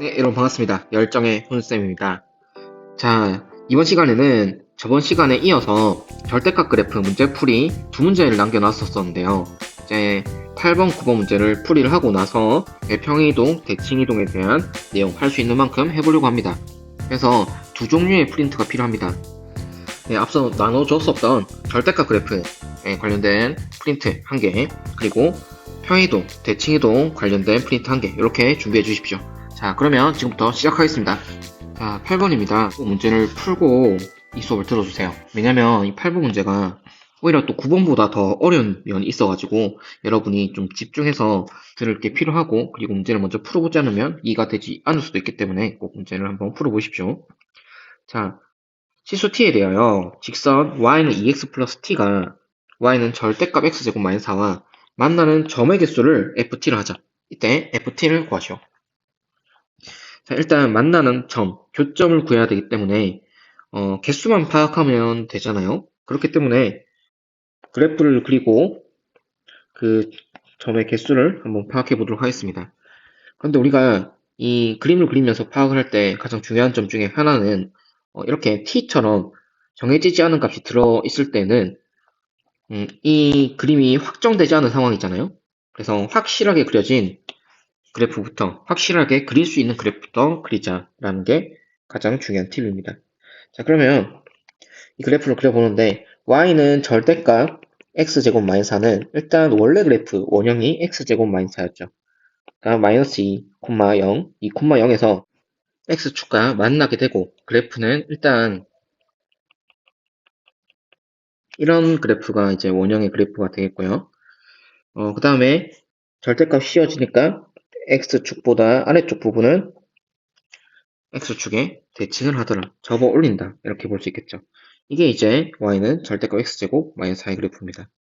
네, 여러분 반갑습니다. 열정의 훈쌤입니다. 자, 이번 시간에는 저번 시간에 이어서 절대값 그래프 문제풀이 두 문제를 남겨놨었는데요. 이제 8번, 9번 문제를 풀이를 하고 나서 평이동, 대칭이동에 대한 내용 할 수 있는 만큼 해보려고 합니다. 그래서 두 종류의 프린트가 필요합니다. 네, 앞서 나눠줬었던 절대값 그래프에 관련된 프린트 1개, 그리고 평이동, 대칭이동 관련된 프린트 1개 이렇게 준비해 주십시오. 자, 그러면 지금부터 시작하겠습니다. 자, 8번입니다. 문제를 풀고 이 수업을 들어주세요. 왜냐면 이 8번 문제가 오히려 또 9번보다 더 어려운 면이 있어가지고 여러분이 좀 집중해서 들을 게 필요하고, 그리고 문제를 먼저 풀어보지 않으면 이해가 되지 않을 수도 있기 때문에 꼭 문제를 한번 풀어보십시오. 자, 시수 t에 대하여 직선 y는 2x 플러스 t가 y는 절대값 x제곱 마이너스 4와 만나는 점의 개수를 ft로 하자. 이때 ft를 구하시오. 자, 일단 만나는 점, 교점을 구해야 되기 때문에 개수만 파악하면 되잖아요. 그렇기 때문에 그래프를 그리고 그 점의 개수를 한번 파악해 보도록 하겠습니다. 그런데 우리가 이 그림을 그리면서 파악을 할 때 가장 중요한 점 중에 하나는 이렇게 t처럼 정해지지 않은 값이 들어있을 때는 이 그림이 확정되지 않은 상황이잖아요. 그래서 확실하게 그려진 그래프부터, 확실하게 그릴 수 있는 그래프부터 그리자라는 게 가장 중요한 팁입니다. 자, 그러면 이 그래프를 그려보는데 y는 절대값 x제곱 마이너스 4는 일단 원래 그래프 원형이 x제곱 마이너스 4였죠. 그러니까 마이너스 2, 0, 2, 0에서 x축과 만나게 되고, 그래프는 일단 이런 그래프가 이제 원형의 그래프가 되겠고요. 그 다음에 절대값 씌워지니까 x축보다 아래쪽 부분은 x축에 대칭을 하더라, 접어 올린다, 이렇게 볼 수 있겠죠. 이게 이제 y는 절대값 x제곱 마이너스 4의 그래프입니다.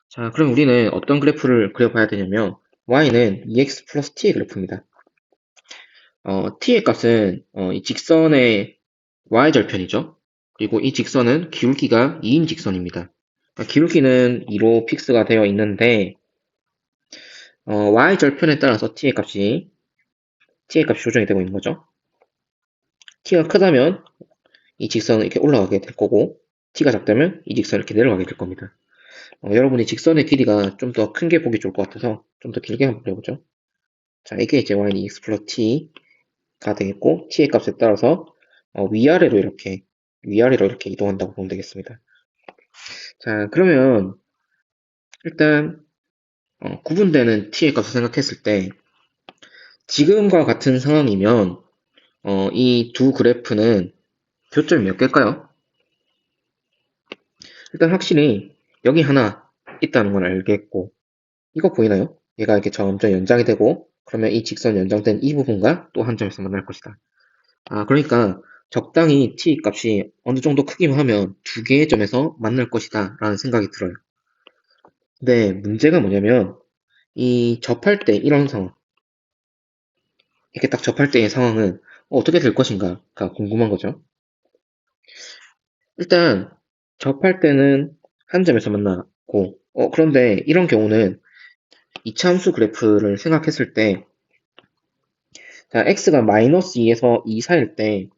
자, 그럼 우리는 어떤 그래프를 그려봐야 되냐면 y는 2x 플러스 t의 그래프입니다. t의 값은 이 직선의 y절편이죠. 그리고 이 직선은 기울기가 2인 직선입니다. 그러니까 기울기는 2로 픽스가 되어 있는데 y절편에 따라서 t의 값이 조정이 되고 있는 거죠. t가 크다면 이 직선은 이렇게 올라가게 될 거고, t가 작다면 이 직선은 이렇게 내려가게 될 겁니다. 여러분이 직선의 길이가 좀 더 큰 게 보기 좋을 것 같아서 좀 더 길게 한번 그려보죠. 자, 이게 이제 y는 2x 플러스 t가 되겠고, t의 값에 따라서 위아래로 이렇게 이동한다고 보면 되겠습니다. 자, 그러면 일단 구분되는 t의 값을 생각했을 때 지금과 같은 상황이면 이 두 그래프는 교점이 몇 개일까요? 일단 확실히 여기 하나 있다는 건 알겠고, 이거 보이나요? 얘가 이렇게 점점 연장이 되고, 그러면 이 직선 연장된 이 부분과 또 한 점에서 만날 것이다. 그러니까 적당히 t 값이 어느 정도 크기만 하면 두 개의 점에서 만날 것이다 라는 생각이 들어요. 근데 문제가 뭐냐면 이 접할 때 이런 상황, 이렇게 딱 접할 때의 상황은 어떻게 될 것인가가 궁금한 거죠. 일단 접할 때는 한 점에서 만나고, 그런데 이런 경우는 이차함수 그래프를 생각했을 때, 자, x가 마이너스 2에서 2 사이일 때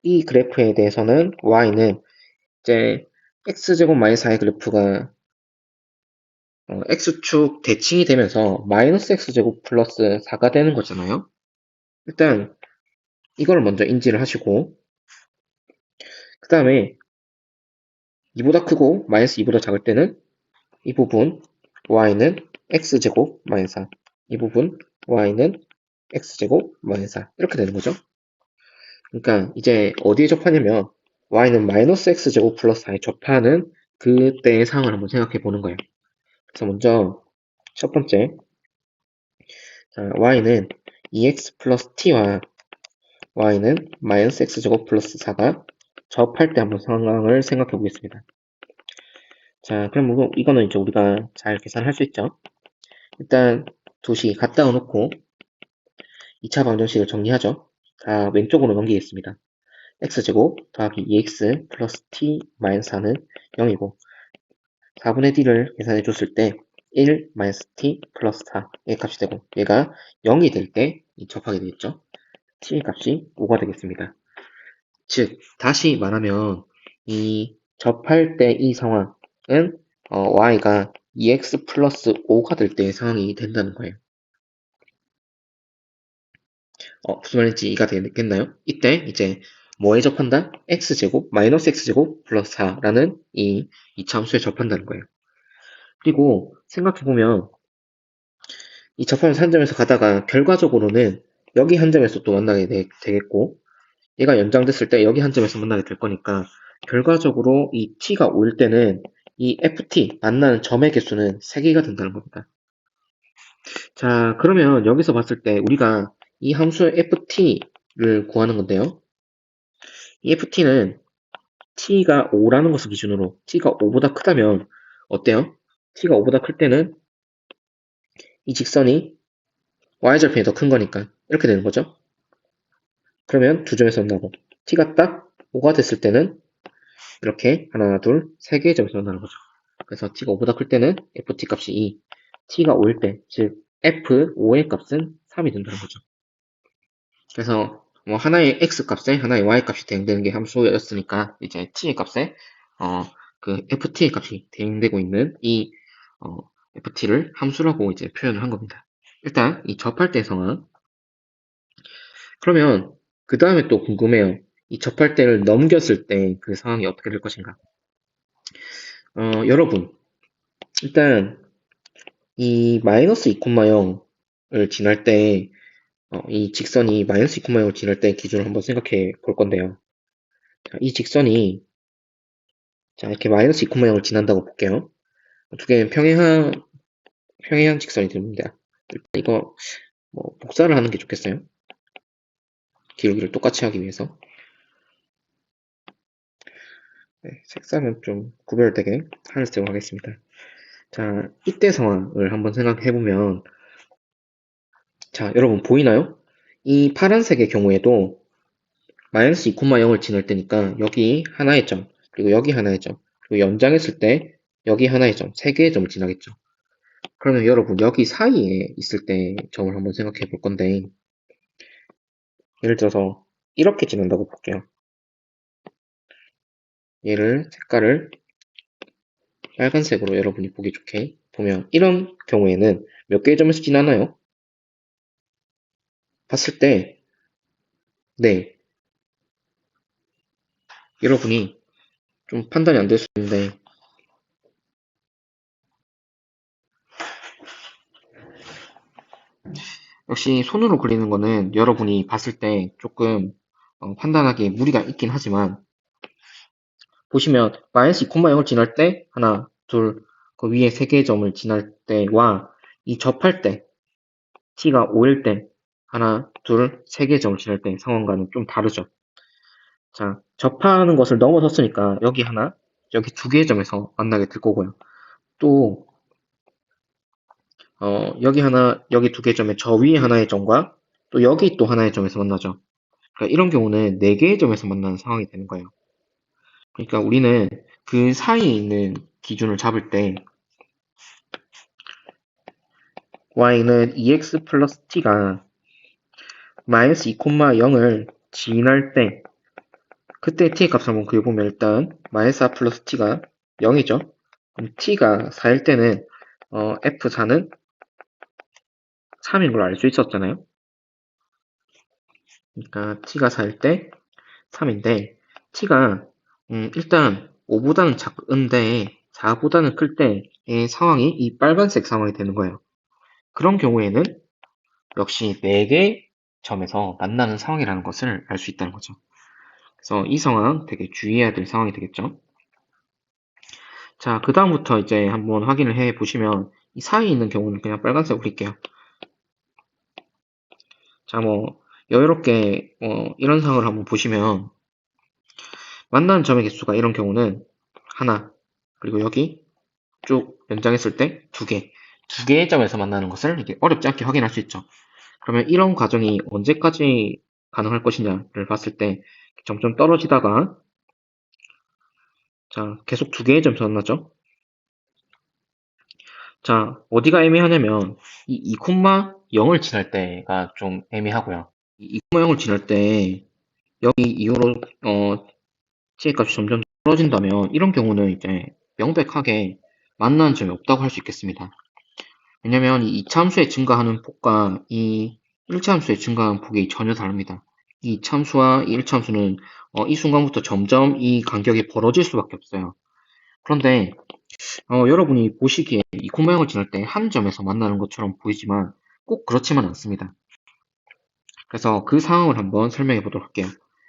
이 그래프에 대해서는 y는 이제 x제곱 마이너스 4의 그래프가 x축 대칭이 되면서 마이너스 x제곱 플러스 4가 되는 거잖아요. 일단 이걸 먼저 인지를 하시고, 그 다음에 2보다 크고 마이너스 2보다 작을 때는 이 부분 y는 x제곱 마이너스 4, 이 부분 y는 x제곱 마이너스 4 이렇게 되는 거죠. 그러니까 이제 어디에 접하냐면 y는 마이너스 x제곱 플러스 4에 접하는 그때의 상황을 한번 생각해 보는 거예요. 그래서 먼저 첫 번째, 자, y는 2x 플러스 t와 y는 마이너스 x제곱 플러스 4가 접할 때 한번 상황을 생각해 보겠습니다. 자, 그럼 이거는 이제 우리가 잘 계산할 수 있죠. 일단 두식 갖다 놓고 2차 방정식을 정리하죠. 다 왼쪽으로 넘기겠습니다. x제곱 더하기 2x 플러스 t 마이너스 4는 0이고, 4분의 d를 계산해 줬을 때 1 마이너스 t 플러스 4의 값이 되고, 얘가 0이 될 때 접하게 되겠죠. t 값이 5가 되겠습니다. 즉, 다시 말하면 이 접할 때 이 상황은 y가 2x 플러스 5가 될 때의 상황이 된다는 거예요. 무슨 말인지 이해가 되겠나요? 이때 이제 뭐에 접한다? x제곱 마이너스 x제곱 플러스 4라는 이 이차함수에 접한다는 거예요. 그리고 생각해보면 이 접하면서 한 점에서 가다가 결과적으로는 여기 한 점에서 또 만나게 되겠고 얘가 연장됐을 때 여기 한 점에서 만나게 될 거니까 결과적으로 이 t가 5일 때는 이 ft 만나는 점의 개수는 3개가 된다는 겁니다. 자, 그러면 여기서 봤을 때 우리가 이 함수의 ft를 구하는 건데요. 이 ft는 t가 5라는 것을 기준으로 t가 5보다 크다면 어때요? t가 5보다 클 때는 이 직선이 y절편이 더 큰 거니까 이렇게 되는 거죠. 그러면 두 점에서 만나고 t가 딱 5가 됐을 때는 이렇게 하나, 둘, 세 개의 점에서 만나는 거죠. 그래서 t가 5보다 클 때는 ft 값이 2, t가 5일 때, 즉 f5의 값은 3이 된다는 거죠. 그래서 뭐 하나의 x 값에 하나의 y 값이 대응되는 게 함수였으니까 이제 t의 값에 그 ft의 값이 대응되고 있는 이 ft를 함수라고 이제 표현을 한 겁니다. 일단 이 접할 때 상황. 그러면 그 다음에 또 궁금해요. 이 접할 때를 넘겼을 때 그 상황이 어떻게 될 것인가? 여러분 일단 이 마이너스 2,0을 지날 때 이 직선이 마이너스 2,0을 지날 때 기준을 한번 생각해 볼 건데요. 자, 이 직선이 자 이렇게 마이너스 2,0을 지난다고 볼게요. 두 개는 평행한 직선이 됩니다. 일단 이거 뭐 복사를 하는 게 좋겠어요. 기울기를 똑같이 하기 위해서. 네, 색상은 좀 구별되게 하늘색으로 하겠습니다. 자, 이때 상황을 한번 생각해 보면 자, 여러분 보이나요? 이 파란색의 경우에도 마이너스 2,0을 지날 때니까 여기 하나의 점, 그리고 여기 하나의 점, 그리고 연장했을 때 여기 하나의 점, 세 개의 점을 지나겠죠. 그러면 여러분 여기 사이에 있을 때 점을 한번 생각해 볼 건데 예를 들어서 이렇게 지난다고 볼게요. 얘를 색깔을 빨간색으로 여러분이 보기 좋게 보면 이런 경우에는 몇 개의 점에서 지나나요? 봤을 때 네, 여러분이 좀 판단이 안 될 수 있는데 역시 손으로 그리는 거는 여러분이 봤을 때 조금 판단하기에 무리가 있긴 하지만 보시면 마이너스 2,0을 지날 때 하나, 둘, 그 위에 세 개의 점을 지날 때와 이 접할 때 t가 5일 때 하나, 둘, 세 개의 점을 지날 때 상황과는 좀 다르죠. 자, 접하는 것을 넘어섰으니까 여기 하나, 여기 두 개의 점에서 만나게 될 거고요. 또 여기 하나, 여기 두 개의 점에 저 위에 하나의 점과 또 여기 또 하나의 점에서 만나죠. 그러니까 이런 경우는 네 개의 점에서 만나는 상황이 되는 거예요. 그러니까 우리는 그 사이에 있는 기준을 잡을 때 y는 2x 플러스 t가 마이너스 2,0을 지날 때 그때 t의 값을 한번 그려보면 일단 마이너스 4 플러스 t가 0이죠. 그럼 t가 4일 때는 f4는 3인 걸 알 수 있었잖아요. 그러니까 t가 4일 때 3인데 t가 일단 5보다는 작은데 4보다는 클 때의 상황이 이 빨간색 상황이 되는 거예요. 그런 경우에는 역시 4개의 점에서 만나는 상황이라는 것을 알 수 있다는 거죠. 그래서 이 상황 되게 주의해야 될 상황이 되겠죠. 자, 그 다음부터 이제 한번 확인을 해 보시면 이 사이에 있는 경우는 그냥 빨간색으로 그릴게요. 자, 뭐 여유롭게 이런 상황을 한번 보시면 만나는 점의 개수가 이런 경우는 하나, 그리고 여기 쭉 연장했을 때 두 개의 점에서 만나는 것을 이게 어렵지 않게 확인할 수 있죠. 그러면 이런 과정이 언제까지 가능할 것이냐를 봤을 때 점점 떨어지다가 자 계속 두 개의 점에서 만나죠. 자 어디가 애매하냐면 이 2,0을 지날 때가 좀 애매하고요. 이 모양을 지날 때 여기 이후로 t의 값이 점점 떨어진다면 이런 경우는 이제 명백하게 만나는 점이 없다고 할 수 있겠습니다. 왜냐면 이 2차 함수의 증가하는 폭과 이 1차 함수의 증가하는 폭이 전혀 다릅니다. 이 2차 함수와 이 1차 함수는 이 순간부터 점점 이 간격이 벌어질 수밖에 없어요. 그런데 여러분이 보시기에 이 코 모양을 지날 때 한 점에서 만나는 것처럼 보이지만 꼭 그렇지만 않습니다. 그래서 그 상황을 한번 설명해 보도록 할게요.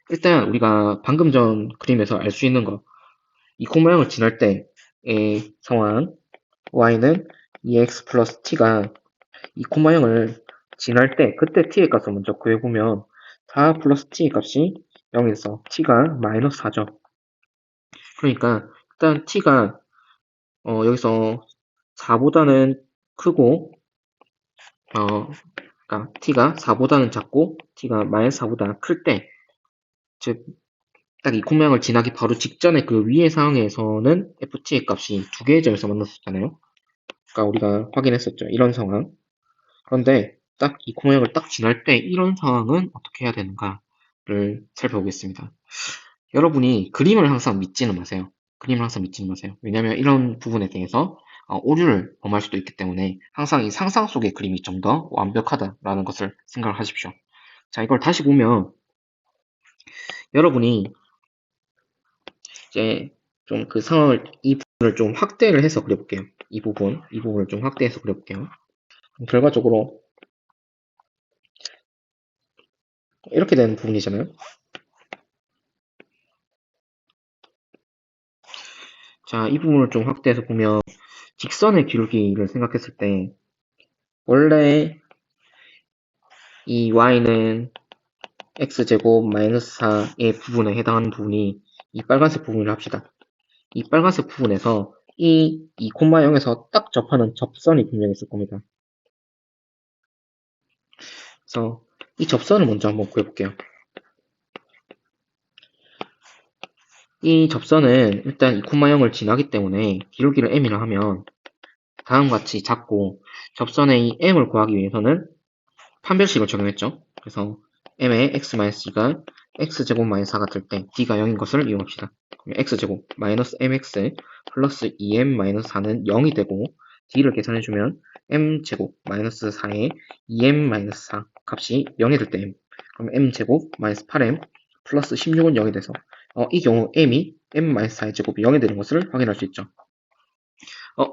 일단 우리가 방금 전 그림에서 알 수 있는 거, 이 코 모양을 지날 때의 상황, y는 2x 플러스 t가 이 코 모양을 지날 때 그때 t의 값을 먼저 구해보면 4 플러스 t의 값이 0에서 t가 마이너스 4죠. 그러니까 일단 t가 여기서 4보다는 크고 그러니까 t가 4보다는 작고 t가 마이너스 4보다 클 때, 즉 딱 이 콤양을 지나기 바로 직전에 그 위의 상황에서는 ft의 값이 두 개의 점에서 만났었잖아요. 그러니까 우리가 확인했었죠. 이런 상황. 그런데 딱 이 콤양을 딱 지날 때 이런 상황은 어떻게 해야 되는가를 살펴보겠습니다. 여러분이 그림을 항상 믿지는 마세요. 그림을 항상 믿지는 마세요. 왜냐하면 이런 부분에 대해서 오류를 범할 수도 있기 때문에 항상 이 상상 속의 그림이 좀 더 완벽하다라는 것을 생각을 하십시오. 자, 이걸 다시 보면 여러분이 이제 좀 그 상황을 이 부분을 좀 확대를 해서 그려볼게요. 이 부분을 좀 확대해서 그려볼게요. 결과적으로 이렇게 되는 부분이잖아요. 자, 이 부분을 좀 확대해서 보면 직선의 기울기를 생각했을 때 원래 이 y는 x제곱 마이너스 4의 부분에 해당하는 부분이 이 빨간색 부분을 합시다. 이 빨간색 부분에서 이 콤마 0에서 딱 접하는 접선이 분명히 있을 겁니다. 그래서 이 접선을 먼저 한번 구해볼게요. 이 접선은 일단 이 콤마 0을 지나기 때문에 기울기를 m이라 하면 다음과 같이 잡고 접선의 이 m을 구하기 위해서는 판별식을 적용했죠. 그래서 m의 x-c가 x제곱 마이너스 4가 될 때 d가 0인 것을 이용합시다. 그럼 x제곱 마이너스 mx 플러스 2m 마이너스 4는 0이 되고 d를 계산해주면 m제곱 마이너스 4의 2m 마이너스 4 값이 0이 될 때 m, 그럼 m제곱 마이너스 8m 플러스 16은 0이 돼서 이 경우 m이 m 마이너스 4의 제곱이 0이 되는 것을 확인할 수 있죠.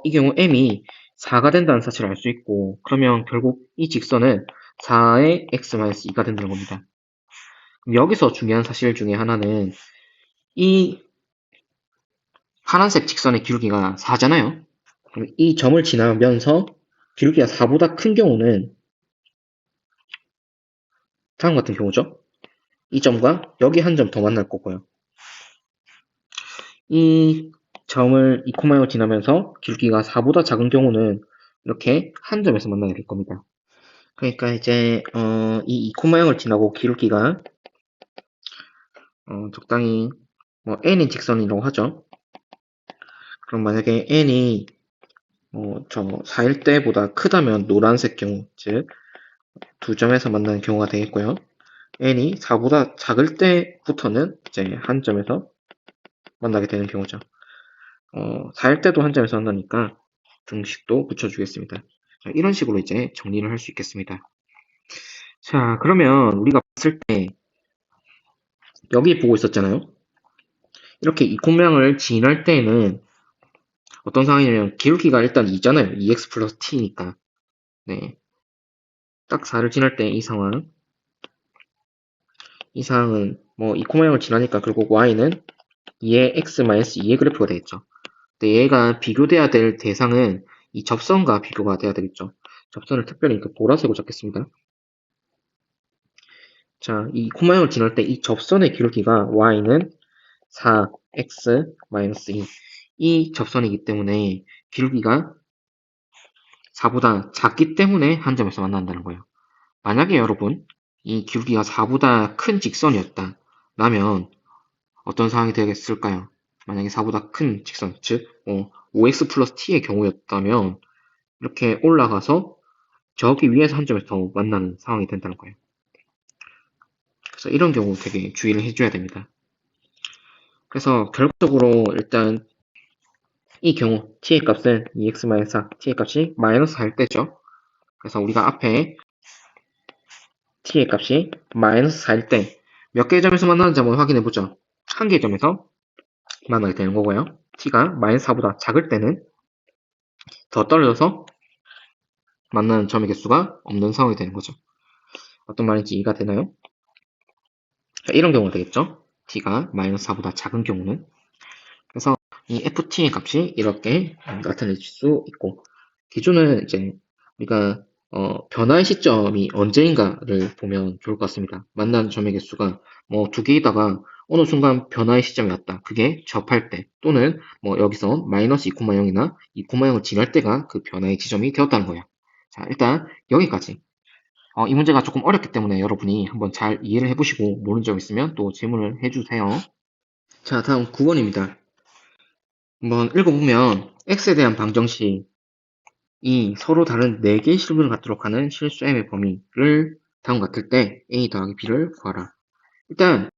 이 경우 m이 4가 된다는 사실을 알 수 있고, 그러면 결국 이 직선은 4의 x-2가 된다는 겁니다. 여기서 중요한 사실 중에 하나는 이 파란색 직선의 기울기가 4잖아요. 그럼 이 점을 지나면서 기울기가 4보다 큰 경우는 다음 같은 경우죠. 이 점과 여기 한 점 더 만날 거고요. 이 점을 이 코마를 지나면서 기울기가 4보다 작은 경우는 이렇게 한 점에서 만나게 될 겁니다. 그러니까 이제 이 코마형을 지나고 기울기가 적당히 뭐 n인 직선이라고 하죠. 그럼 만약에 n이 저 4일 때보다 크다면 노란색 경우, 즉 두 점에서 만나는 경우가 되겠고요. n이 4보다 작을 때부터는 이제 한 점에서 만나게 되는 경우죠. 4일 때도 한 점에서 만나니까 등식도 붙여주겠습니다. 자, 이런 식으로 이제 정리를 할 수 있겠습니다. 자, 그러면 우리가 봤을 때 여기 보고 있었잖아요. 이렇게 이 콤양을 지날 때는 어떤 상황이냐면 기울기가 일단 2잖아요. 2x 플러스 t니까. 네. 딱 4를 지날 때 이 상황. 이 상황은 뭐 이 콤양을 지나니까 결국 y는 2의 x 마이너스 2의 그래프가 되겠죠. 근데 얘가 비교돼야 될 대상은 이 접선과 비교가 돼야 되겠죠. 접선을 특별히 그 보라색으로 잡겠습니다. 자, 이 콤양을 지날 때 이 접선의 기울기가 y는 4x 마이너스 2. 이 접선이기 때문에 기울기가 4보다 작기 때문에 한 점에서 만난다는 거예요. 만약에 여러분 이 기울기가 4보다 큰 직선이었다 라면 어떤 상황이 되겠을까요? 만약에 4보다 큰 직선, 즉 5x 플러스 t의 경우였다면 이렇게 올라가서 저기 위에서 한 점에서 더 만나는 상황이 된다는 거예요. 그래서 이런 경우 되게 주의를 해줘야 됩니다. 그래서 결과적으로 일단 이 경우 t의 값은 2x-4, t의 값이 마이너스 4일 때죠. 그래서 우리가 앞에 t의 값이 마이너스 4일 때 몇 개의 점에서 만나는지 한번 확인해보죠. 한 개의 점에서 만나게 되는 거고요. t가 마이너스 4보다 작을 때는 더 떨어져서 만나는 점의 개수가 없는 상황이 되는 거죠. 어떤 말인지 이해가 되나요? 자, 이런 경우가 되겠죠. t가 마이너스 4보다 작은 경우는. 그래서 이 ft의 값이 이렇게 나타낼 수 있고, 기준은 이제 우리가 변화의 시점이 언제인가를 보면 좋을 것 같습니다. 만나는 점의 개수가 뭐 두 개이다가 어느 순간 변화의 시점이 왔다. 그게 접할 때 또는 뭐 여기서 마이너스 2,0이나 2,0을 지날 때가 그 변화의 지점이 되었다는 거예요. 자, 일단 여기까지. 이 문제가 조금 어렵기 때문에 여러분이 한번 잘 이해를 해보시고 모르는 점 있으면 또 질문을 해주세요. 자, 다음 9번입니다. 한번 읽어보면 x에 대한 방정식이 서로 다른 4개의 실근을 갖도록 하는 실수 m의 범위를 다음 같을 때 a 더하기 b를 구하라. 일단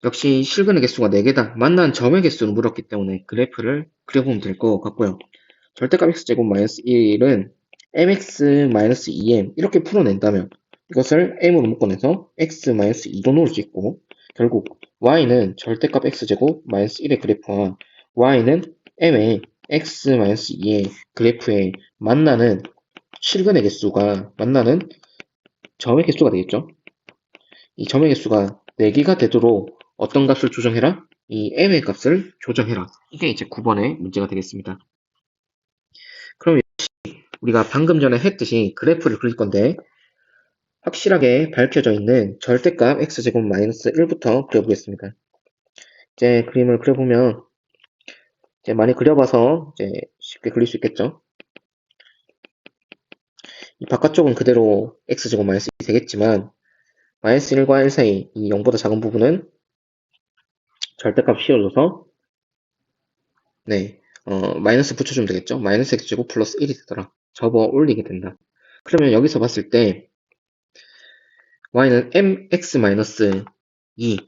역시 실근의 개수가 4개다. 만난 점의 개수를 물었기 때문에 그래프를 그려보면 될 것 같고요. 절대값 x제곱 마이너스 1은 mx 마이너스 2m 이렇게 풀어낸다면 이것을 m으로 묶어내서 x 마이너스 2로 놓을 수 있고, 결국 y는 절대값 x제곱 마이너스 1의 그래프와 y는 m의 x 마이너스 2의 그래프에 만나는 실근의 개수가 만나는 점의 개수가 되겠죠. 이 점의 개수가 4개가 되도록 어떤 값을 조정해라? 이 m의 값을 조정해라. 이게 이제 9번의 문제가 되겠습니다. 그럼 우리가 방금 전에 했듯이 그래프를 그릴 건데 확실하게 밝혀져 있는 절대값 x제곱 마이너스 1부터 그려보겠습니다. 이제 그림을 그려보면 이제 많이 그려봐서 이제 쉽게 그릴 수 있겠죠. 이 바깥쪽은 그대로 x제곱 마이너스 1이 되겠지만 마이너스 1과 1 사이 이 0보다 작은 부분은 절대값 씌워줘서 마이너스 붙여주면 되겠죠. 마이너스 x제곱 플러스 1이 되더라. 접어 올리게 된다. 그러면 여기서 봤을 때 y는 mx 마이너스 2,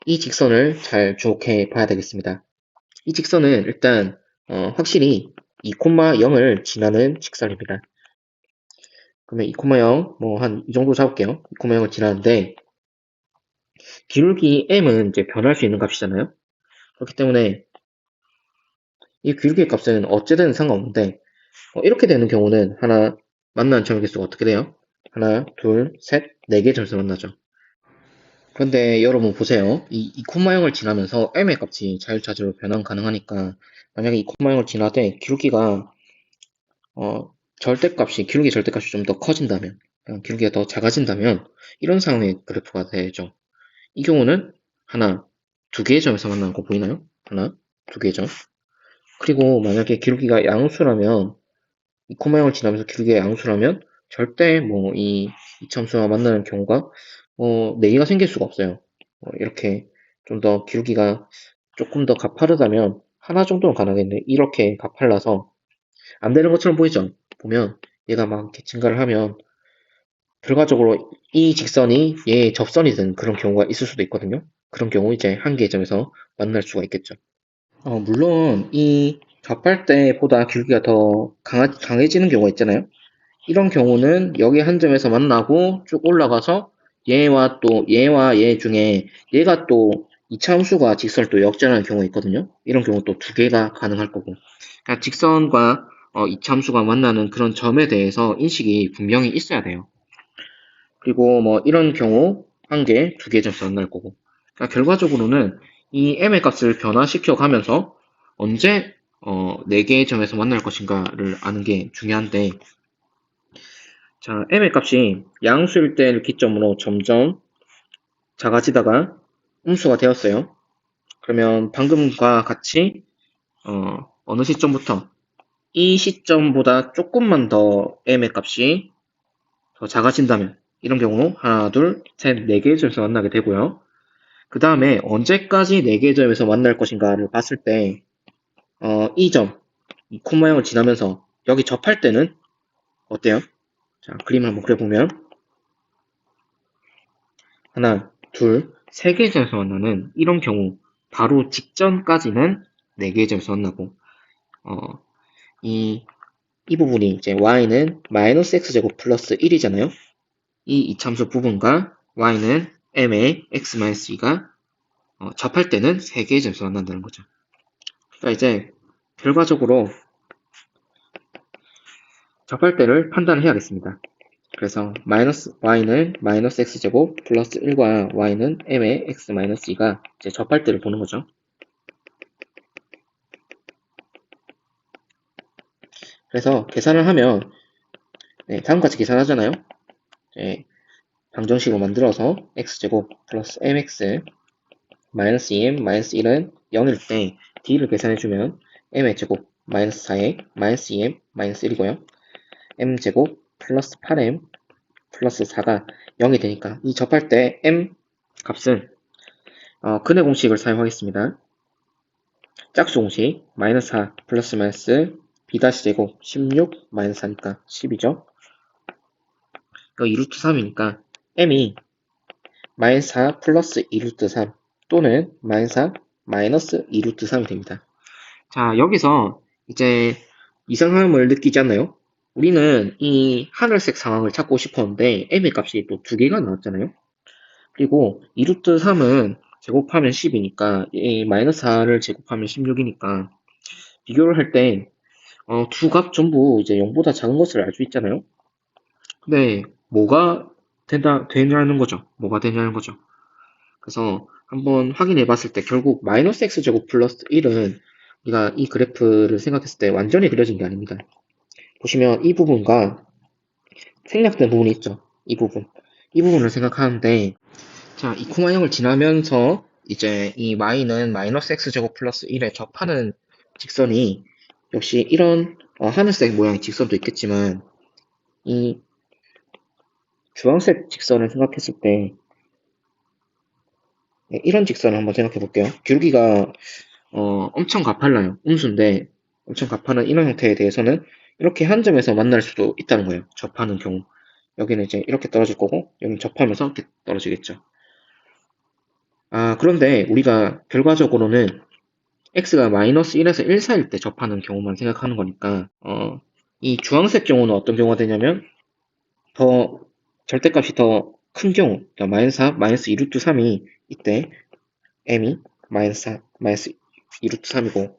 이 직선을 잘 주목해 봐야 되겠습니다. 이 직선은 일단 확실히 2,0을 지나는 직선입니다. 그러면 2,0 뭐 한 이 정도 잡을게요. 2,0을 지나는데 기울기 m은 이제 변할 수 있는 값이잖아요. 그렇기 때문에 이 기울기의 값은 어찌든 상관없는데 이렇게 되는 경우는 하나 만나는 점의 개수가 어떻게 돼요? 하나, 둘, 셋, 4개의 점에서 만나죠. 그런데 여러분 보세요. 이 2,0을 지나면서 m의 값이 자유자재로 변환 가능하니까 만약에 2,0을 지나되 기울기가 기울기 절대값이 좀 더 커진다면, 기울기가 더 작아진다면 이런 상황의 그래프가 되죠. 이 경우는 하나, 2개의 점에서 만나는 거 보이나요? 하나, 2개의 점. 그리고 만약에 기울기가 양수라면 2,0을 지나면서 기울기가 양수라면 절대 뭐 이 이참수와 만나는 경우가 4개가 생길 수가 없어요. 이렇게 좀 더 기울기가 조금 더 가파르다면 하나 정도는 가능했는데 이렇게 가팔라서 안 되는 것처럼 보이죠? 보면 얘가 막 이렇게 증가를 하면 결과적으로 이 직선이 얘의 접선이 된 그런 경우가 있을 수도 있거든요. 그런 경우 이제 한 개의 점에서 만날 수가 있겠죠. 물론 이 접할 때보다 기울기가 더 강해지는 경우가 있잖아요. 이런 경우는 여기 한 점에서 만나고 쭉 올라가서 얘와 얘 중에 얘가 또 이차함수가 직선을 또 역전하는 경우가 있거든요. 이런 경우 또 2개가 가능할 거고. 그러니까 직선과 이차함수가 만나는 그런 점에 대해서 인식이 분명히 있어야 돼요. 그리고 뭐 이런 경우 한 개, 2개 점에서 만날 거고. 그러니까 결과적으로는 이 m의 값을 변화시켜 가면서 언제 4개의 점에서 만날 것인가를 아는 게 중요한데, 자, m의 값이 양수일 때를 기점으로 점점 작아지다가 음수가 되었어요. 그러면 방금과 같이 어느 시점부터 이 시점보다 조금만 더 m의 값이 더 작아진다면 이런 경우 하나, 둘, 셋, 4개의 점에서 만나게 되고요. 그 다음에 언제까지 4개의 점에서 만날 것인가를 봤을 때 이 점, 이 콤마형을 지나면서 여기 접할 때는 어때요? 자, 그림을 한번 그려보면 하나, 둘, 세 개의 점에서 만나는 이런 경우 바로 직전까지는 네 개의 점에서 만나고 이 부분이 이제 y는 마이너스 x제곱 플러스 1이잖아요. 이 이참수 부분과 y는 m의 x-2가 접할 때는 세 개의 점에서 만난다는 거죠. 자, 이제 결과적으로 접할 때를 판단을 해야겠습니다. 그래서 y는 마이너스 x제곱 플러스 1과 y는 m의 x-2가 이제 접할 때를 보는 거죠. 그래서 계산을 하면 다음과 같이 계산하잖아요. 방정식으로 만들어서 x제곱 플러스 mx 마이너스 2m 마이너스 1은 0일 때 d를 계산해주면 m의 제곱 마이너스 4에 마이너스 2m 마이너스 1이고요. m제곱 플러스 8m 플러스 4가 0이 되니까 이 접할 때 m 값은 근의 공식을 사용하겠습니다. 짝수 공식 마이너스 4 플러스 마이너스 b-제곱 16 마이너스 4니까 10이죠. 이거 2루트 3이니까 m이 마이너스 4 플러스 2루트 3 또는 마이너스 4 마이너스 2루트 3이 됩니다. 자, 여기서 이제 이상함을 느끼지 않나요? 우리는 이 하늘색 상황을 찾고 싶었는데 m의 값이 또 두 개가 나왔잖아요. 그리고 2루트 3은 제곱하면 10이니까 이 마이너스 4를 제곱하면 16이니까 비교를 할 때 두 값 전부 이제 0보다 작은 것을 알 수 있잖아요. 근데 뭐가 되냐는 거죠. 뭐가 되냐는 거죠. 그래서 한번 확인해 봤을 때 결국 마이너스 x제곱 플러스 1은 우리가 이 그래프를 생각했을 때 완전히 그려진 게 아닙니다. 보시면 이 부분과 생략된 부분이 있죠. 이 부분을 생각하는데 자, 이 코마형을 지나면서 이제 이 y는 마이너스 x제곱 플러스 1에 접하는 직선이 역시 이런 하늘색 모양의 직선도 있겠지만 이 주황색 직선을 생각했을 때 이런 직선을 한번 생각해 볼게요. 기울기가 엄청 가팔라요. 음수인데 엄청 가파른 이런 형태에 대해서는 이렇게 한 점에서 만날 수도 있다는 거예요. 접하는 경우. 여기는 이제 이렇게 떨어질 거고 여기는 접하면서 이렇게 떨어지겠죠. 그런데 우리가 결과적으로는 x가 마이너스 1에서 1 사이일 때 접하는 경우만 생각하는 거니까 이 주황색 경우는 어떤 경우가 되냐면 더 절대값이 더 큰 경우 그러니까 마이너스 4, 마이너스 2루트 3이 이때 m이 마이너스 4, 마이너스 2루트 3이고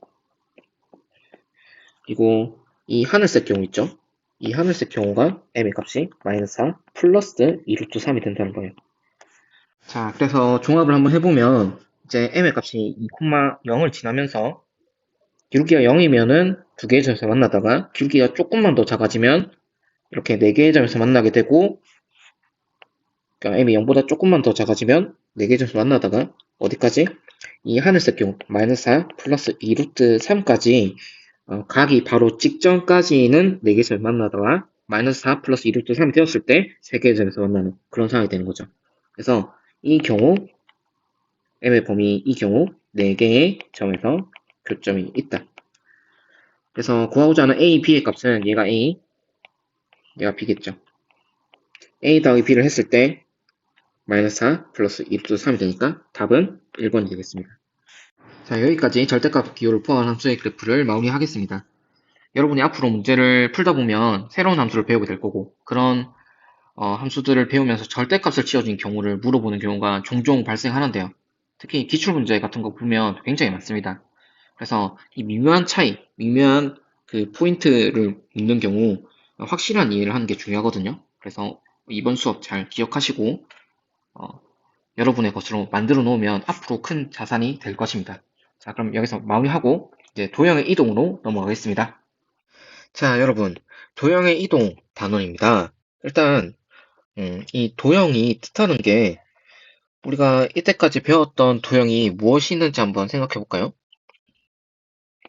그리고 이 하늘색 경우 있죠? 이 하늘색 경우가 m의 값이 마이너스 4 플러스 2루트 3이 된다는 거예요. 자, 그래서 종합을 한번 해보면 이제 m의 값이 2,0을 지나면서 기울기가 0이면은 두 개의 점에서 만나다가 기울기가 조금만 더 작아지면 이렇게 네 개의 점에서 만나게 되고 그러니까 m이 0보다 조금만 더 작아지면 네 개의 점에서 만나다가 어디까지? 이 하늘색 경우 마이너스 4 플러스 2루트 3까지 가기 바로 직전까지는 4개 점에서 만나다가 마이너스 4 플러스 2루트 3이 되었을 때 3개의 점에서 만나는 그런 상황이 되는 거죠. 그래서 이 경우 m의 범위 이 경우 4개의 점에서 교점이 있다. 그래서 구하고자 하는 a, b의 값은 얘가 a, 얘가 b겠죠. a 더하기 b를 했을 때 마이너스 4 플러스 2루트 3이 되니까 답은 1번이 되겠습니다. 자, 여기까지 절대값 기호를 포함한 함수의 그래프를 마무리하겠습니다. 여러분이 앞으로 문제를 풀다 보면 새로운 함수를 배우게 될 거고 그런 함수들을 배우면서 절대값을 지어진 경우를 물어보는 경우가 종종 발생하는데요. 특히 기출문제 같은 거 보면 굉장히 많습니다. 그래서 이 미묘한 차이, 미묘한 그 포인트를 묻는 경우 확실한 이해를 하는 게 중요하거든요. 그래서 이번 수업 잘 기억하시고 여러분의 것으로 만들어 놓으면 앞으로 큰 자산이 될 것입니다. 자, 그럼 여기서 마무리하고 이제 도형의 이동으로 넘어가겠습니다. 자, 여러분, 도형의 이동 단원입니다. 일단 이 도형이 뜻하는 게 우리가 이때까지 배웠던 도형이 무엇이 있는지 한번 생각해 볼까요?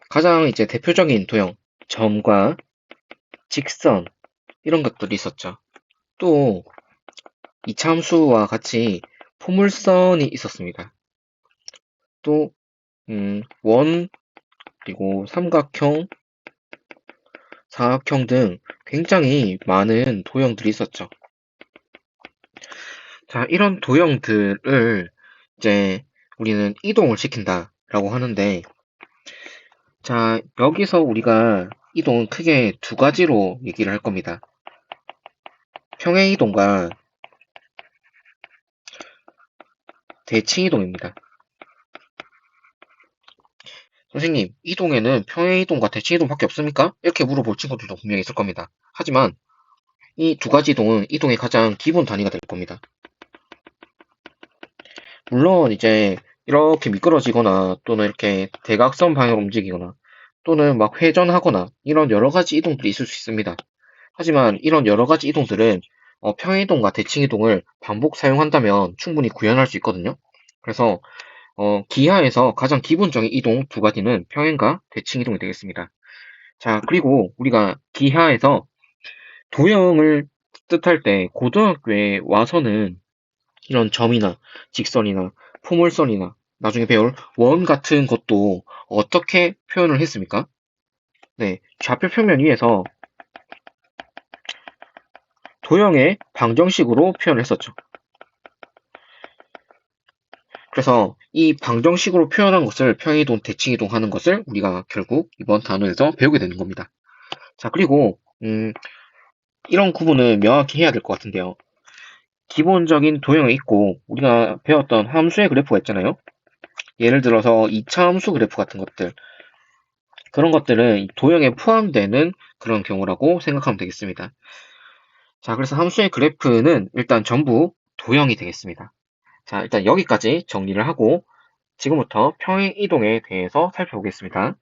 가장 이제 대표적인 도형, 점과 직선 이런 것들이 있었죠. 또 이차함수와 같이 포물선이 있었습니다. 또 원, 그리고 삼각형, 사각형 등 굉장히 많은 도형들이 있었죠. 자, 이런 도형들을 이제 우리는 이동을 시킨다라고 하는데, 자, 여기서 우리가 이동은 크게 두 가지로 얘기를 할 겁니다. 평행 이동과 대칭 이동입니다. 선생님, 이동에는 평행 이동과 대칭 이동밖에 없습니까? 이렇게 물어볼 친구들도 분명히 있을 겁니다. 하지만 이 두 가지 이동은 이동의 가장 기본 단위가 될 겁니다. 물론 이제 이렇게 미끄러지거나 또는 이렇게 대각선 방향으로 움직이거나 또는 막 회전하거나 이런 여러 가지 이동들이 있을 수 있습니다. 하지만 이런 여러 가지 이동들은 평행 이동과 대칭 이동을 반복 사용한다면 충분히 구현할 수 있거든요. 그래서 기하에서 가장 기본적인 이동 두 가지는 평행과 대칭 이동이 되겠습니다. 자, 그리고 우리가 기하에서 도형을 뜻할 때 고등학교에 와서는 이런 점이나 직선이나 포물선이나 나중에 배울 원 같은 것도 어떻게 표현을 했습니까? 네, 좌표 평면 위에서 도형의 방정식으로 표현을 했었죠. 그래서 이 방정식으로 표현한 것을 평행이동, 대칭이동 하는 것을 우리가 결국 이번 단원에서 배우게 되는 겁니다. 자, 그리고 이런 구분을 명확히 해야 될 것 같은데요. 기본적인 도형이 있고 우리가 배웠던 함수의 그래프가 있잖아요. 예를 들어서 2차 함수 그래프 같은 것들, 그런 것들은 도형에 포함되는 그런 경우라고 생각하면 되겠습니다. 자, 그래서 함수의 그래프는 일단 전부 도형이 되겠습니다. 자, 일단 여기까지 정리를 하고 지금부터 평행 이동에 대해서 살펴보겠습니다.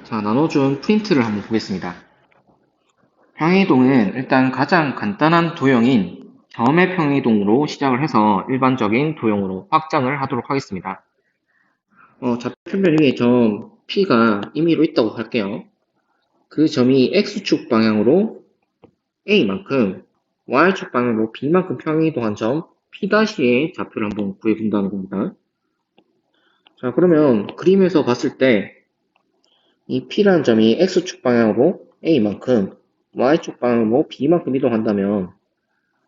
자, 나눠준 프린트를 한번 보겠습니다. 평행 이동은 일단 가장 간단한 도형인 점의 평행 이동으로 시작을 해서 일반적인 도형으로 확장을 하도록 하겠습니다. 좌표평면 위에 점 P가 임의로 있다고 할게요. 그 점이 X축 방향으로 A만큼 Y축 방향으로 B만큼 평행이동한 점 P'의 좌표를 한번 구해본다는 겁니다. 자, 그러면 그림에서 봤을 때 이 P라는 점이 X축 방향으로 A만큼 Y축 방향으로 B만큼 이동한다면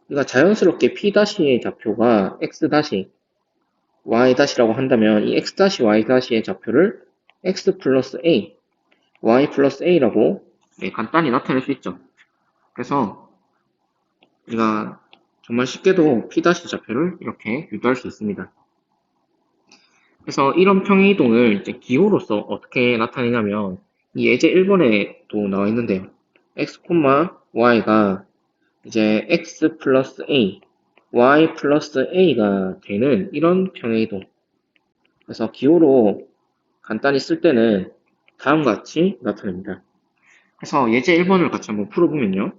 우리가 자연스럽게 P'의 좌표가 X- Y-라고 한다면 이 X- Y-의 좌표를 X 플러스 A, Y 플러스 A라고 간단히 나타낼 수 있죠. 그래서 우리가 정말 쉽게도 P' 좌표를 이렇게 유도할 수 있습니다. 그래서 이런 평행이동을 이제 기호로서 어떻게 나타내냐면 이 예제 1번에도 나와 있는데요. x, y가 이제 x 플러스 a, y 플러스 a가 되는 이런 평행이동. 그래서 기호로 간단히 쓸 때는 다음과 같이 나타냅니다. 그래서 예제 1번을 같이 한번 풀어보면요.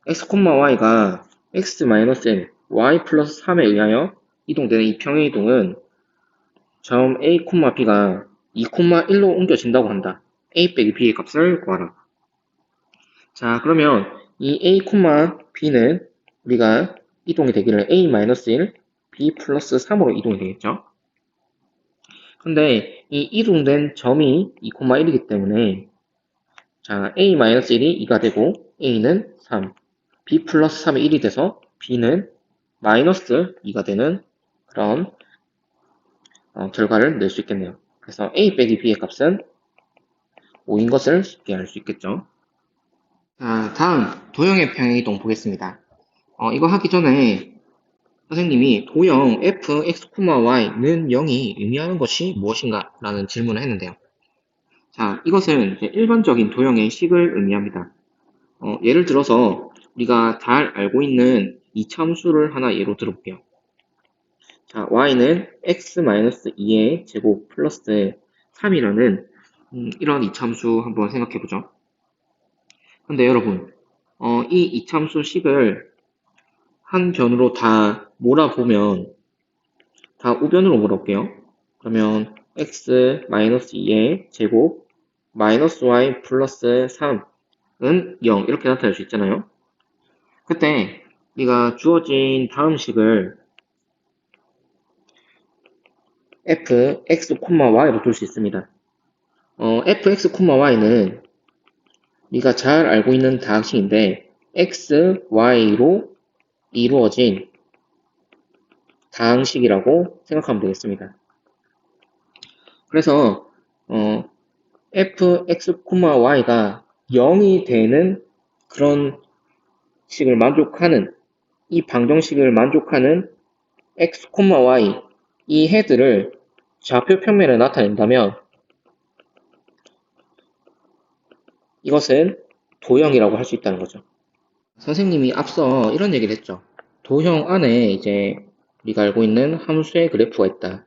x, y가 x-n, y 플러스 3에 의하여 이동되는 이 평행이동은 점 a, b가 2,1로 옮겨진다고 한다. a 빼기 b의 값을 구하라. 자, 그러면 이 a, b는 우리가 이동이 되기를 a-1, b 플러스 3으로 이동이 되겠죠. 근데 이 이동된 점이 2,1이기 때문에 자, a-1이 2가 되고 a는 3, b 플러스 3이 1이 돼서 b는 마이너스 2가 되는 그런 결과를 낼 수 있겠네요. 그래서 a 빼기 b의 값은 5인 것을 쉽게 알 수 있겠죠. 자, 다음 도형의 평행이동 보겠습니다. 이거 하기 전에 선생님이 도형 f, x, y는 0이 의미하는 것이 무엇인가? 라는 질문을 했는데요. 자, 이것은 이제 일반적인 도형의 식을 의미합니다. 예를 들어서 우리가 잘 알고 있는 이차함수를 하나 예로 들어볼게요. 자, y는 x-2의 제곱 플러스 3이라는 이런 이차함수 한번 생각해보죠. 근데 여러분, 이 이차함수 식을 한 변으로 다 몰아보면 다 우변으로 몰아볼게요. 그러면 x-2의 제곱 마이너스 y 플러스 3은 0 이렇게 나타낼 수 있잖아요. 그때 우리가 주어진 다음 식을 f, x, y로 둘 수 있습니다. f, x, y는 우리가 잘 알고 있는 다항식인데 x, y로 이루어진 다항식이라고 생각하면 되겠습니다. 그래서 fx, y가 0이 되는 그런 식을 만족하는 이 방정식을 만족하는 x, y 이 해들을 좌표 평면에 나타낸다면 이것은 도형이라고 할 수 있다는 거죠. 선생님이 앞서 이런 얘기를 했죠. 도형 안에 이제 우리가 알고 있는 함수의 그래프가 있다.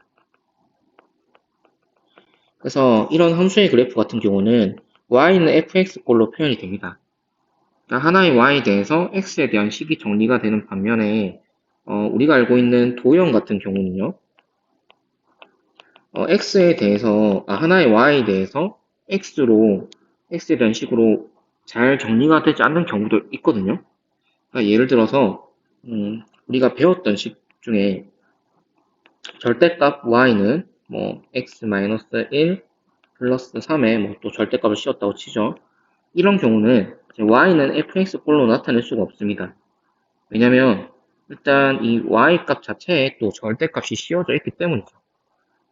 그래서 이런 함수의 그래프 같은 경우는 y는 fx꼴로 표현이 됩니다. 그러니까 하나의 y에 대해서 x에 대한 식이 정리가 되는 반면에 우리가 알고 있는 도형 같은 경우는요. x에 대해서 하나의 y에 대해서 x에 대한 식으로 잘 정리가 되지 않는 경우도 있거든요. 그러니까 예를 들어서 우리가 배웠던 식 중에 절대값 y는 뭐 x-1 플러스 3에 뭐 또 절대값을 씌웠다고 치죠. 이런 경우는 y는 fx꼴로 나타낼 수가 없습니다. 왜냐면 일단 이 y 값 자체에 또 절대값이 씌워져 있기 때문이죠.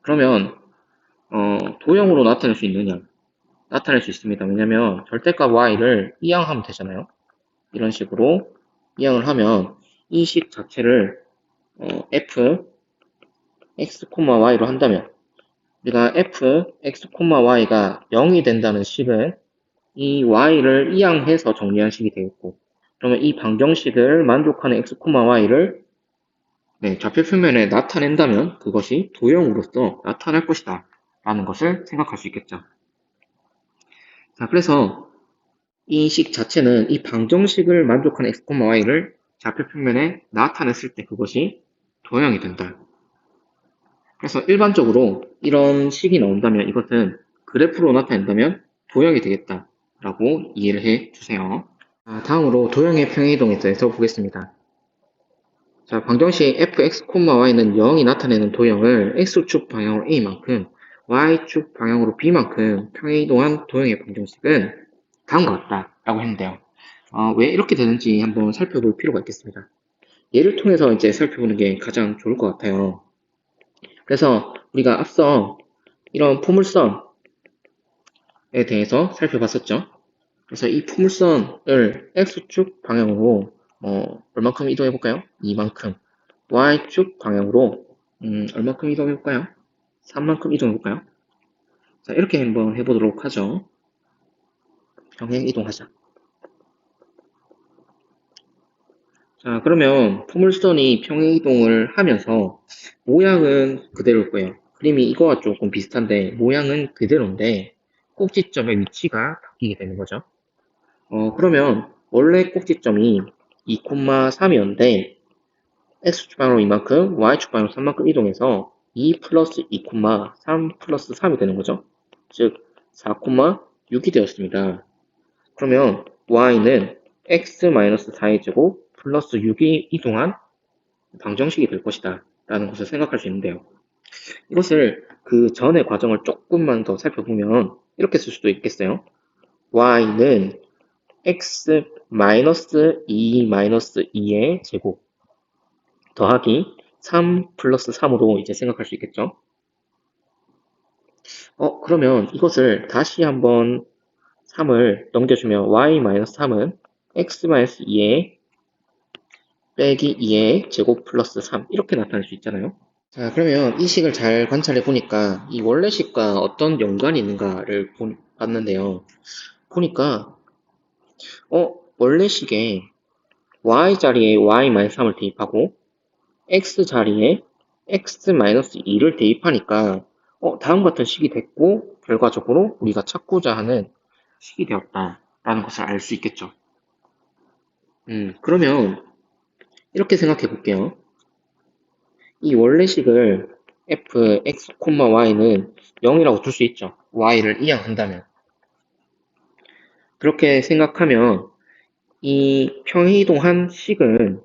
그러면 도형으로 나타낼 수 있느냐? 나타낼 수 있습니다. 왜냐면 절대값 y를 이항하면 되잖아요. 이런 식으로 이항을 하면 이 식 자체를 f x, y로 한다면 우리가 f x, y가 0이 된다는 식은 이 y를 이항해서 정리한 식이 되겠고 그러면 이 방정식을 만족하는 x, y를 좌표 표면에 나타낸다면 그것이 도형으로서 나타날 것이다 라는 것을 생각할 수 있겠죠. 자, 그래서 이 식 자체는 이 방정식을 만족하는 x, y를 좌표 평면에 나타냈을 때 그것이 도형이 된다. 그래서 일반적으로 이런 식이 나온다면 이것은 그래프로 나타낸다면 도형이 되겠다 라고 이해를 해 주세요. 다음으로 도형의 평행이동에 대해서 보겠습니다. 자, 방정식 fx, y는 0이 나타내는 도형을 x축 방향으로 a만큼 y축 방향으로 b만큼 평행이동한 도형의 방정식은 다음과 같다 라고 했는데요. 왜 이렇게 되는지 한번 살펴볼 필요가 있겠습니다. 예를 통해서 이제 살펴보는 게 가장 좋을 것 같아요. 그래서 우리가 앞서 이런 포물선에 대해서 살펴봤었죠. 그래서 이 포물선을 x축 방향으로 얼마큼 이동해 볼까요? 이만큼. y축 방향으로 얼마큼 이동해 볼까요? 3만큼 이동해 볼까요? 자, 이렇게 한번 해보도록 하죠. 평행 이동하자. 자, 그러면 포물선이 평행 이동을 하면서 모양은 그대로일 거예요. 그림이 이거와 조금 비슷한데 모양은 그대로인데 꼭지점의 위치가 바뀌게 되는 거죠. 그러면 원래 꼭지점이 2,3이었는데 x축 방향으로 이만큼, y축 방향으로 3만큼 이동해서 2 플러스 2, 3 플러스 3이 되는 거죠. 즉 4,6이 되었습니다. 그러면 y는 x-4의 제곱 플러스 6이 이동한 방정식이 될 것이다 라는 것을 생각할 수 있는데요. 이것을 그 전의 과정을 조금만 더 살펴보면 이렇게 쓸 수도 있겠어요. y는 x-2-2의 제곱 더하기 3 플러스 3으로 이제 생각할 수 있겠죠. 그러면 이것을 다시 한번 3을 넘겨주면 y-3은 x-2의 빼기 2의 제곱 플러스 3 이렇게 나타낼 수 있잖아요. 자, 그러면 이 식을 잘 관찰해 보니까 이 원래 식과 어떤 연관이 있는가를 봤는데요. 보니까 원래 식에 y 자리에 y-3을 대입하고 x 자리에 x-2를 대입하니까 다음 같은 식이 됐고 결과적으로 우리가 찾고자 하는 식이 되었다라는 것을 알 수 있겠죠. 그러면 이렇게 생각해 볼게요. 이 원래식을 f, x, y는 0이라고 둘 수 있죠. y를 이항한다면. 그렇게 생각하면 이 평행이동한 식은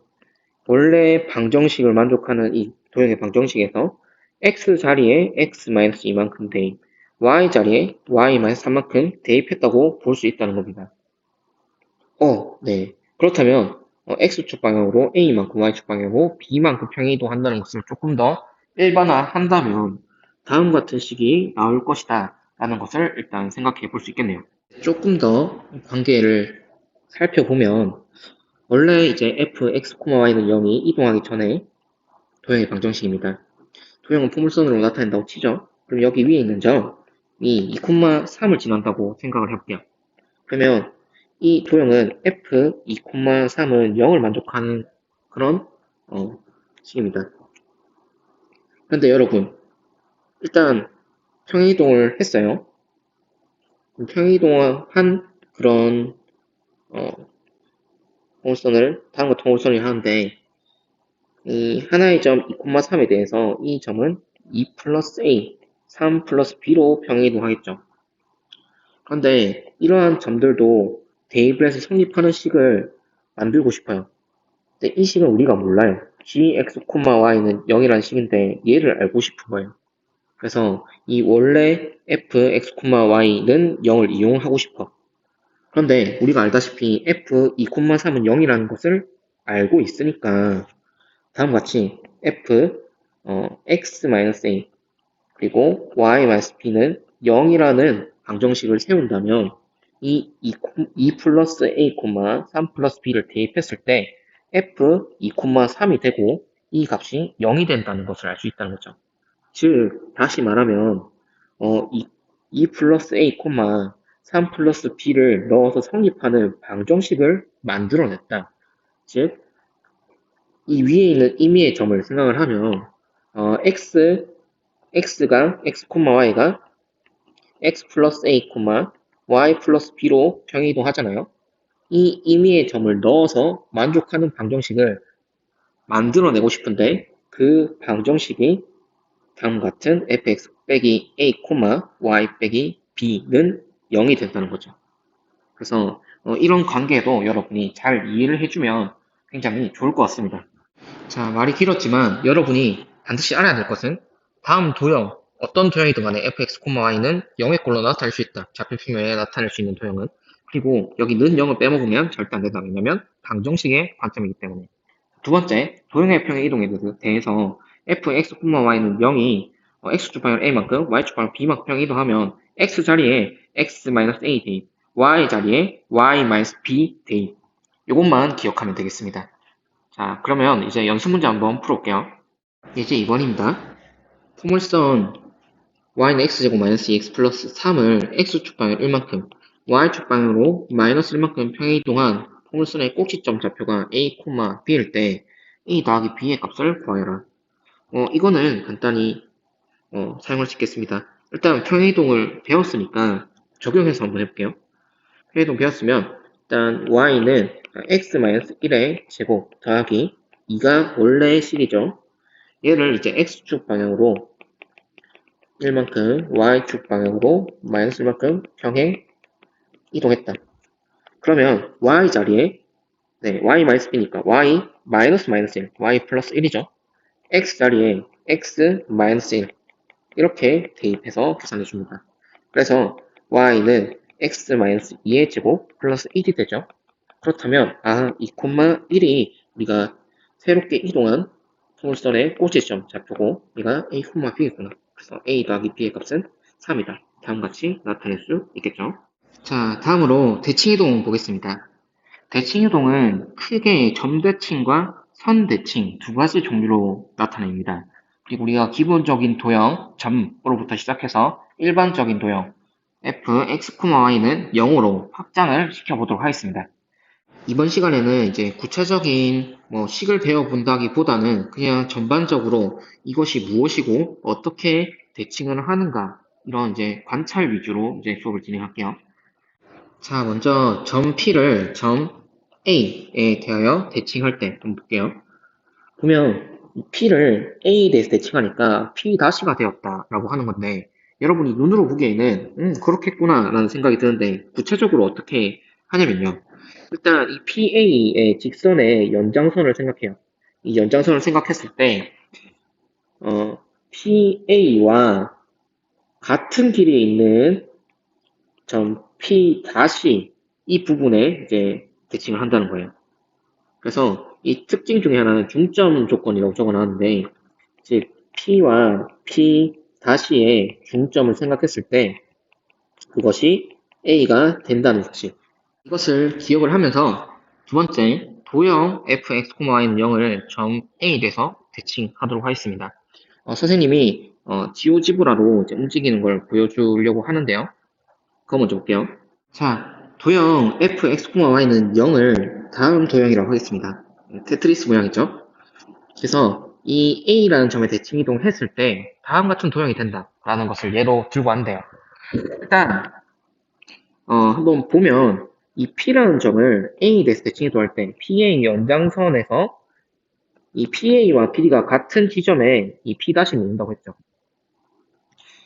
원래 방정식을 만족하는 이 도형의 방정식에서 x 자리에 x-2만큼 대입, y 자리에 y-3만큼 대입했다고 볼 수 있다는 겁니다. 네. 그렇다면 x축 방향으로 a만큼 y축 방향으로 b만큼 평행이동한다는 것을 조금 더 일반화한다면 다음 같은 식이 나올 것이다 라는 것을 일단 생각해 볼 수 있겠네요. 조금 더 관계를 살펴보면 원래 이제 fx, y는 0이 이동하기 전에 도형의 방정식입니다. 도형은 포물선으로 나타낸다고 치죠. 그럼 여기 위에 있는 점이 2,3을 지난다고 생각을 해볼게요. 그러면 이 도형은 f 2,3은 0을 만족하는 그런 식입니다. 그런데 여러분 일단 평행이동을 했어요. 평행이동한 그런 통일선을 다른 거 통일선이 하는데 이 하나의 점 2,3에 대해서 이 점은 2 플러스 a, 3 플러스 b로 평행이동하겠죠. 그런데 이러한 점들도 대입을 해서 성립하는 식을 만들고 싶어요. 근데 이 식은 우리가 몰라요. gx, y는 0이라는 식인데 얘를 알고 싶은 거예요. 그래서 이 원래 fx, y는 0을 이용하고 싶어. 그런데 우리가 알다시피 f 2,3은 0이라는 것을 알고 있으니까 다음과 같이 f x-a 그리고 y-b는 0이라는 방정식을 세운다면 이 2 플러스 a, 3 플러스 b를 대입했을 때 f 2,3이 되고 이 값이 0이 된다는 것을 알 수 있다는 거죠. 즉 다시 말하면 2 플러스 a, 3 플러스 b를 넣어서 성립하는 방정식을 만들어냈다. 즉 이 위에 있는 임의의 점을 생각을 하면 x가 x, y가 x 플러스 a, y 플러스 b로 평행이동 하잖아요. 이 임의의 점을 넣어서 만족하는 방정식을 만들어내고 싶은데 그 방정식이 다음과 같은 fx 빼기 a, y 빼기 b는 0이 된다는 거죠. 그래서 이런 관계도 여러분이 잘 이해를 해주면 굉장히 좋을 것 같습니다. 자, 말이 길었지만 여러분이 반드시 알아야 될 것은 다음 도형, 어떤 도형이든 간에 fx, y는 0의 꼴로 나타낼 수 있다. 좌표 평면에 나타낼 수 있는 도형은. 그리고 여기 는 0을 빼먹으면 절대 안 된다. 왜냐면 방정식의 관점이기 때문에. 두 번째, 도형의 평행 이동에 대해서 fx, y는 0이 x축 방향 a만큼, y축 방향 b만큼 평행 이동하면 x 자리에 x-a 대입, y 자리에 y-b 대입. 이것만 기억하면 되겠습니다. 자, 그러면 이제 연습 문제 한번 풀어볼게요. 이제 2번입니다. 포물선 y는 x제곱 마이너스 2x 플러스 3을 x축 방향 1만큼, y축 방향으로 마이너스 1만큼 평행이동한 포물선의 꼭지점 좌표가 a, b일 때 a 더하기 b의 값을 구하여라. 이거는 간단히 사용할 수 있겠습니다. 일단 평행이동을 배웠으니까 적용해서 한번 해볼게요. 평행이동 배웠으면 일단 y는 x-1의 제곱 더하기 2가 원래의 식이죠. 얘를 이제 x축 방향으로 1만큼, y축 방향으로 마이너스 1만큼 평행 이동했다. 그러면 y 자리에 y 마이너스 b니까 y 마이너스 1, y 플러스 1이죠. x 자리에 x 마이너스 1 이렇게 대입해서 계산해 줍니다. 그래서 y는 x 마이너스 2의 제곱 플러스 1이 되죠. 그렇다면 2,1이 우리가 새롭게 이동한 포물선의 꼭지점 좌표고 얘가 a, b이구나. 그래서 a 더하기 b의 값은 3이다. 다음같이 나타낼 수 있겠죠. 자, 다음으로 대칭이동 보겠습니다. 대칭이동은 크게 점대칭과 선대칭 두 가지 종류로 나타냅니다. 그리고 우리가 기본적인 도형 점으로부터 시작해서 일반적인 도형 f, x, y는 0으로 확장을 시켜보도록 하겠습니다. 이번 시간에는 이제 구체적인 식을 배워본다기보다는 그냥 전반적으로 이것이 무엇이고 어떻게 대칭을 하는가 이런 이제 관찰 위주로 이제 수업을 진행할게요. 자, 먼저 점 P를 점 A에 대하여 대칭할 때 한번 볼게요. 보면 P를 A에 대해서 대칭하니까 P-가 되었다라고 하는 건데 여러분이 눈으로 보기에는 그렇겠구나 라는 생각이 드는데 구체적으로 어떻게 하냐면요. 일단 이 PA의 직선의 연장선을 생각해요. 이 연장선을 생각했을 때 PA와 같은 길이에 있는 점 P 다시 이 부분에 이제 대칭을 한다는 거예요. 그래서 이 특징 중에 하나는 중점 조건이라고 적어놨는데, 즉 P와 P-의 중점을 생각했을 때 그것이 A가 된다는 사실. 이것을 기억을 하면서 두 번째, 도형 fx, y는 0을 점 A에 대해서 대칭하도록 하겠습니다. 선생님이 지오지브라로 이제 움직이는 걸 보여주려고 하는데요. 그거 먼저 볼게요. 자, 도형 fx, y는 0을 다음 도형이라고 하겠습니다. 테트리스 모양이죠. 그래서 이 A라는 점에 대칭 이동했을 때 다음 같은 도형이 된다라는 것을 예로 들고 왔는데요. 일단 한번 보면 이 P라는 점을 A에 대해서 대칭 이동할 때 PA 연장선에서 이 PA와 PD가 같은 지점에 이 P' 놓는다고 했죠.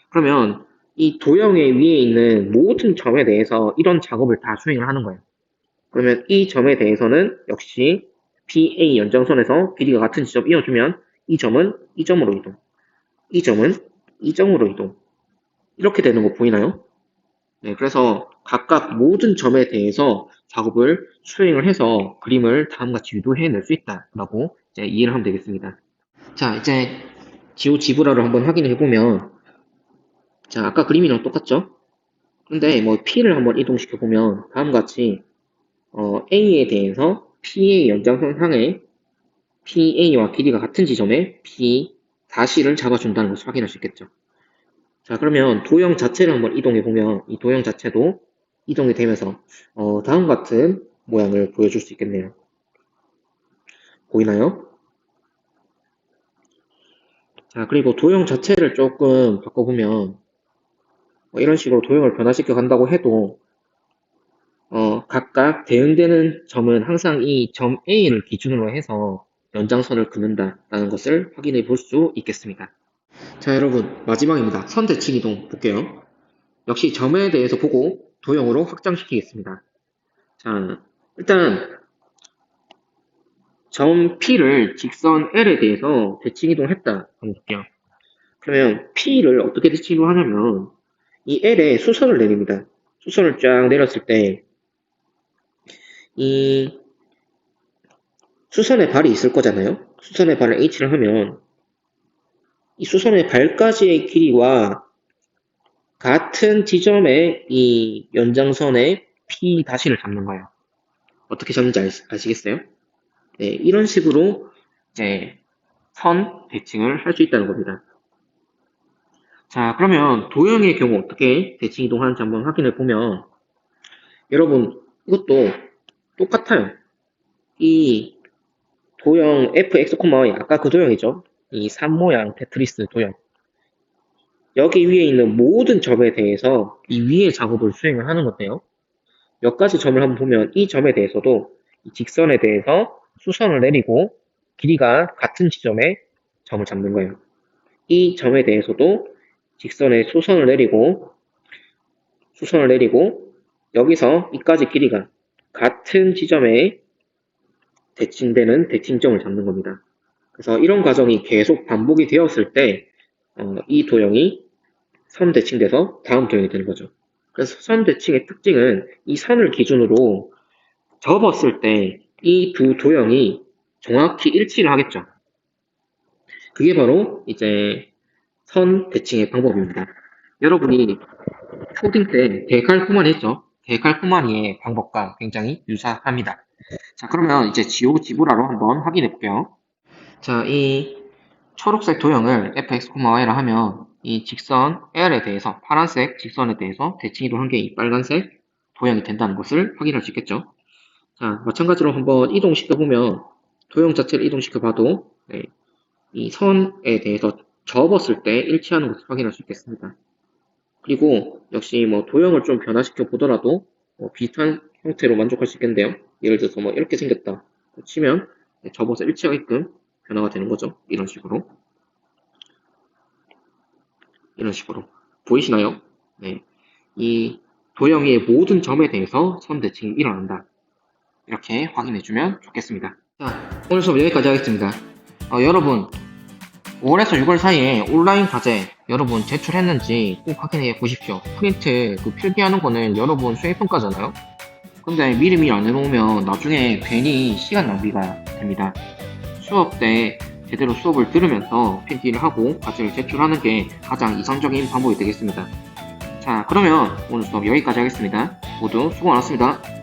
그러면 이 도형의 위에 있는 모든 점에 대해서 이런 작업을 다 수행을 하는 거예요. 그러면 이 점에 대해서는 역시 PA 연장선에서 PD가 같은 지점 이어주면 이 점은 이 점으로 이동, 이 점은 이 점으로 이동. 이렇게 되는 거 보이나요? 네, 그래서 각각 모든 점에 대해서 작업을 수행을 해서 그림을 다음같이 유도해낼 수 있다라고 이제 이해를 하면 되겠습니다. 자, 이제 지오지브라를 한번 확인해 보면, 자, 아까 그림이랑 똑같죠? 근데 뭐 P를 한번 이동시켜 보면 다음같이 A에 대해서 PA 연장선 상에 PA와 길이가 같은 지점에 P-를 잡아준다는 것을 확인할 수 있겠죠. 자, 그러면 도형 자체를 한번 이동해 보면 이 도형 자체도 이동이 되면서 다음 같은 모양을 보여줄 수 있겠네요. 보이나요? 자, 그리고 도형 자체를 조금 바꿔보면 이런 식으로 도형을 변화시켜 간다고 해도 각각 대응되는 점은 항상 이 점 A를 기준으로 해서 연장선을 긋는다라는 것을 확인해 볼 수 있겠습니다. 자, 여러분 마지막입니다. 선 대칭 이동 볼게요. 역시 점에 대해서 보고 도형으로 확장시키겠습니다. 자, 일단 점 P를 직선 L에 대해서 대칭 이동했다 한번 볼게요. 그러면 P를 어떻게 대칭 이동하냐면 이 L에 수선을 내립니다. 수선을 쫙 내렸을 때 이 수선의 발이 있을 거잖아요. 수선의 발을 H를 하면 이 수선의 발까지의 길이와 같은 지점의 이 연장선의 P'를 잡는 거예요. 어떻게 잡는지 아시겠어요? 네, 이런 식으로 이제 선 대칭을 할 수 있다는 겁니다. 자, 그러면 도형의 경우 어떻게 대칭 이동하는지 한번 확인해 보면 여러분 이것도 똑같아요. 이 도형 fx, y 아까 그 도형이죠. 이 산모양 테트리스 도형. 여기 위에 있는 모든 점에 대해서 이 위의 작업을 수행을 하는 건데요. 몇 가지 점을 한번 보면 이 점에 대해서도 이 직선에 대해서 수선을 내리고 길이가 같은 지점에 점을 잡는 거예요. 이 점에 대해서도 직선에 수선을 내리고 여기서 이까지 길이가 같은 지점에 대칭되는 대칭점을 잡는 겁니다. 그래서 이런 과정이 계속 반복이 되었을 때 이 도형이 선 대칭돼서 다음 도형이 되는 거죠. 그래서 선 대칭의 특징은 이 선을 기준으로 접었을 때 이 두 도형이 정확히 일치를 하겠죠. 그게 바로 이제 선 대칭의 방법입니다. 여러분이 초딩 때 데칼코마니 했죠? 데칼코마니의 방법과 굉장히 유사합니다. 자, 그러면 이제 지오지브라로 한번 확인해 볼게요. 자, 이 초록색 도형을 fx, y라 하면 이 직선 L에 대해서 파란색 직선에 대해서 대칭 이동한 게 이 빨간색 도형이 된다는 것을 확인할 수 있겠죠. 자, 마찬가지로 한번 이동시켜 보면 도형 자체를 이동시켜 봐도 네, 이 선에 대해서 접었을 때 일치하는 것을 확인할 수 있겠습니다. 그리고 역시 뭐 도형을 좀 변화시켜 보더라도 비슷한 형태로 만족할 수 있겠는데요. 예를 들어서 뭐 이렇게 생겼다 치면 접어서 일치하게끔 변화가 되는 거죠. 이런 식으로 보이시나요? 네, 이 도형의 모든 점에 대해서 선 대칭이 일어난다. 이렇게 확인해주면 좋겠습니다. 자, 오늘 수업 여기까지 하겠습니다. 여러분 5월에서 6월 사이에 온라인 과제 여러분 제출했는지 꼭 확인해 보십시오. 프린트 그 필기하는 거는 여러분 수행평가잖아요. 근데 미리 안 해놓으면 나중에 괜히 시간 낭비가 됩니다. 수업 때 제대로 수업을 들으면서 필기를 하고 과제를 제출하는 게 가장 이상적인 방법이 되겠습니다. 자, 그러면 오늘 수업 여기까지 하겠습니다. 모두 수고 많았습니다.